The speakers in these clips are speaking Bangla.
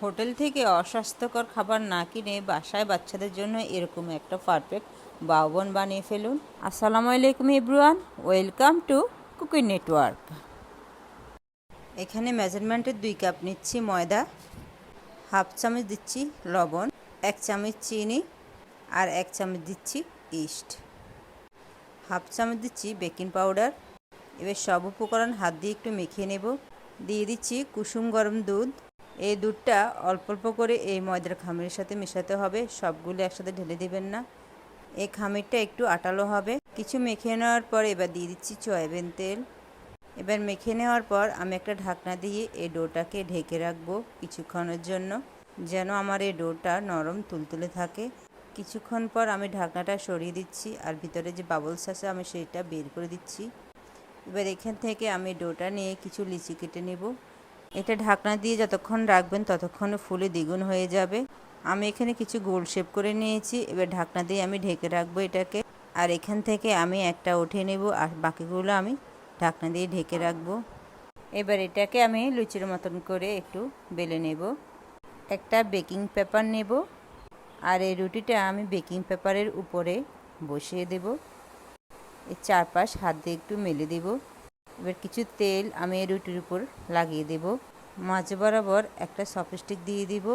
হোটেল থেকে অস্বাস্থ্যকর খাবার না কিনে বাসায় বাচ্চাদের জন্য এরকম একটা পারফেক্ট বাউবন বানিয়ে ফেলুন। আসসালামু আলাইকুম everyone, welcome to cooking network. এখানে মেজারমেন্টের 2 কাপ নিচ্ছি ময়দা, হাফ চামচ দিচ্ছি লবণ, 1 চামচ চিনি আর 1 চামচ দিচ্ছি ইস্ট, হাফ চামচ দিচ্ছি বেকিং পাউডার। এবার সব উপকরণ হাত দিয়ে একটু মেখে নেব। দিয়ে দিচ্ছি কুসুম গরম দুধ। এই দুধটা অল্প অল্প করে এই ময়দার খামিরের সাথে মেশাতে হবে, সবগুলো একসাথে ঢেলে দেবেন না। এই খামিরটা একটু আটালো হবে। কিছু মেখে নেওয়ার পর এবার দিয়ে দিচ্ছি সয়াবিন তেল। এবার মেখে নেওয়ার পর আমি একটা ঢাকনা দিয়ে এই ডোটাকে ঢেকে রাখবো কিছুক্ষণের জন্য, যেন আমার এই ডোটা নরম তুলতুলে থাকে। কিছুক্ষণ পর আমি ঢাকনাটা সরিয়ে দিচ্ছি আর ভিতরে যে বাবলস আছে আমি সেটা বের করে দিচ্ছি। এবার এখান থেকে আমি ডোটা নিয়ে কিছু লিচি কেটে নেব। এটা ঢাকনা দিয়ে যতক্ষণ রাখবেন ততক্ষণ ফুলে দ্বিগুণ হয়ে যাবে। আমি এখানে কিছু গোল শেপ করে নিয়েছি। এবার ঢাকনা দিয়ে আমি ঢেকে রাখবো এটাকে। আর এখান থেকে আমি একটা উঠে নেব আর বাকিগুলো আমি ঢাকনা দিয়ে ঢেকে রাখবো। এবার এটাকে আমি লুচির মতন করে একটু বেলে নেব। একটা বেকিং পেপার নেব আর এই রুটিটা আমি বেকিং পেপারের উপরে বসিয়ে দেব। এর চারপাশ হাত দিয়ে একটু মেলে দেব। এবার কিছু তেল আমি এই রুটির উপর লাগিয়ে দেব। মাঝ বরাবর একটা চপস্টিক দিয়ে দিব,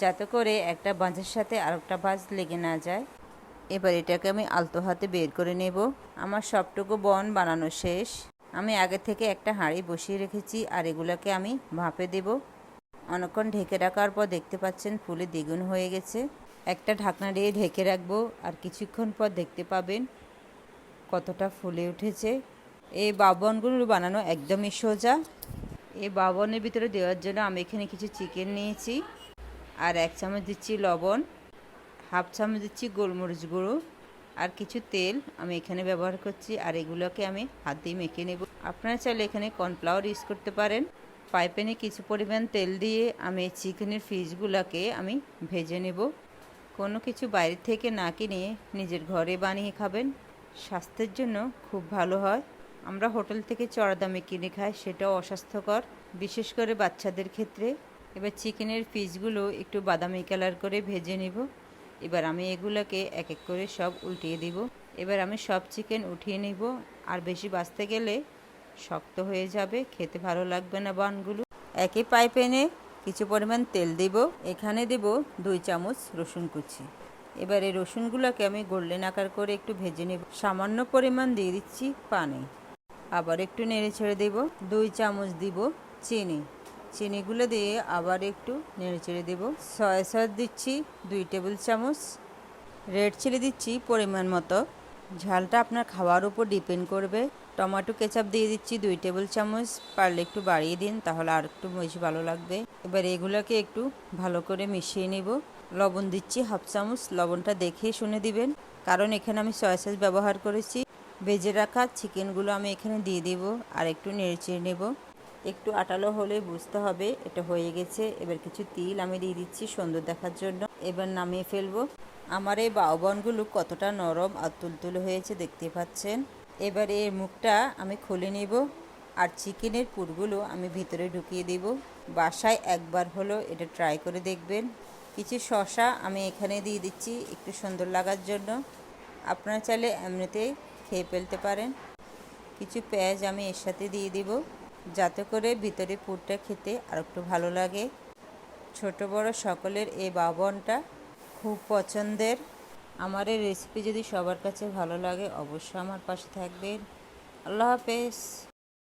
যাতে করে একটা ভাঁজের সাথে আরেকটা ভাঁজ লেগে না যায়। এবার এটাকে আমি আলতো হাতে বের করে নেব। আমার সবটুকু বন বানানো শেষ। আমি আগে থেকে একটা হাঁড়ি বসিয়ে রেখেছি আর এগুলোকে আমি ভাপে দেব। অনেকক্ষণ ঢেকে রাখার পর দেখতে পাচ্ছেন ফুলে দ্বিগুণ হয়ে গেছে। একটা ঢাকনা দিয়ে ঢেকে রাখবো আর কিছুক্ষণ পর দেখতে পাবেন কতটা ফুলে উঠেছে। এই বাবনগুলো বানানো একদমই সোজা। এই বাবনের ভিতরে দেওয়ার জন্য আমি এখানে কিছু চিকেন নিয়েছি আর 1 চামচ দিচ্ছি লবণ, হাফ চামচ দিচ্ছি গোলমরিচ গুঁড়ো আর কিছু তেল আমি এখানে ব্যবহার করছি। আর এগুলোকে আমি হাত দিয়ে মেখে নেব। আপনারা চাইলে এখানে কর্নফ্লাওয়ার ইউজ করতে পারেন। ফ্রাই প্যানে কিছু পরিমাণ তেল দিয়ে আমি চিকেনের পিসগুলোকে আমি ভেজে নেব। কোনো কিছু বাইরে থেকে না কিনে নিজের ঘরে বানিয়ে খাবেন, স্বাস্থ্যের জন্য খুব ভালো হয়। আমরা হোটেল থেকে চড়া দামে কিনে খাই, সেটাও অস্বাস্থ্যকর, বিশেষ করে বাচ্চাদের ক্ষেত্রে। এবার চিকেনের পিসগুলো একটু বাদামি কালার করে ভেজে নেব। এবার আমি এগুলোকে এক এক করে সব উল্টিয়ে দিব। এবার আমি সব চিকেন উঠিয়ে নিব। আর বেশি বাঁচতে গেলে শক্ত হয়ে যাবে, খেতে ভালো লাগবে না বানগুলো। একই ফ্রাই প্যানে কিছু পরিমাণ তেল দিব। এখানে দেব 2 চামচ রসুন কুচি। এবার এই রসুনগুলোকে আমি গোল্ডেন আকার করে একটু ভেজে নেব। সামান্য পরিমাণ দিয়ে দিচ্ছি পানি। আবার একটু নেড়ে ছেড়ে দেব। 2 চামচ দিব চিনি। চিনিগুলো দিয়ে আবার একটু নেড়ে ছেড়ে দেব। সয়া সস দিচ্ছি 2 টেবিল চামচ। রেড চিলি দিচ্ছি পরিমাণ মতো, ঝালটা আপনার খাওয়ার উপর ডিপেন্ড করবে। টমেটো কেচাপ দিয়ে দিচ্ছি 2 টেবিল চামচ, পারলে একটু বাড়িয়ে দিন, তাহলে আর একটু বেশি ভালো লাগবে। এবার এগুলোকে একটু ভালো করে মিশিয়ে নেব। লবণ দিচ্ছি হাফ চামচ, লবণটা দেখে শুনে দিবেন, কারণ এখানে আমি সয়া সস ব্যবহার করেছি। ভেজে রাখা চিকেনগুলো আমি এখানে দিয়ে দেব আর একটু নেড়ে চেড়ে নেব। একটু আটালো হলে বুঝতে হবে এটা হয়ে গেছে। এবার কিছু তিল আমি দিয়ে দিচ্ছি সুন্দর দেখার জন্য। এবার নামিয়ে ফেলবো। আমার এই বাউবনগুলো কতটা নরম আর তুলতুলে হয়েছে দেখতে পাচ্ছেন। এবার এর মুখটা আমি খুলে নেব আর চিকেনের পুরগুলো আমি ভিতরে ঢুকিয়ে দেব। বাসায় একবার হলো এটা ট্রাই করে দেখবেন। কিছু শসা আমি এখানে দিয়ে দিচ্ছি একটু সুন্দর লাগার জন্য। আপনারা চাইলে এমনিতেই খেয়ে ফেলতে পারেন। কিছু পেঁয়াজ আমি এর সাথে দিয়ে দিব, যাতে করে ভিতরে পুরটা খেতে আর একটু ভালো লাগে। ছোট বড় সকলের এই বাউবনটা খুব পছন্দের। আমার এই রেসিপি যদি সবার কাছে ভালো লাগে অবশ্যই আমার পাশে থাকবেন। আল্লাহ হাফেজ।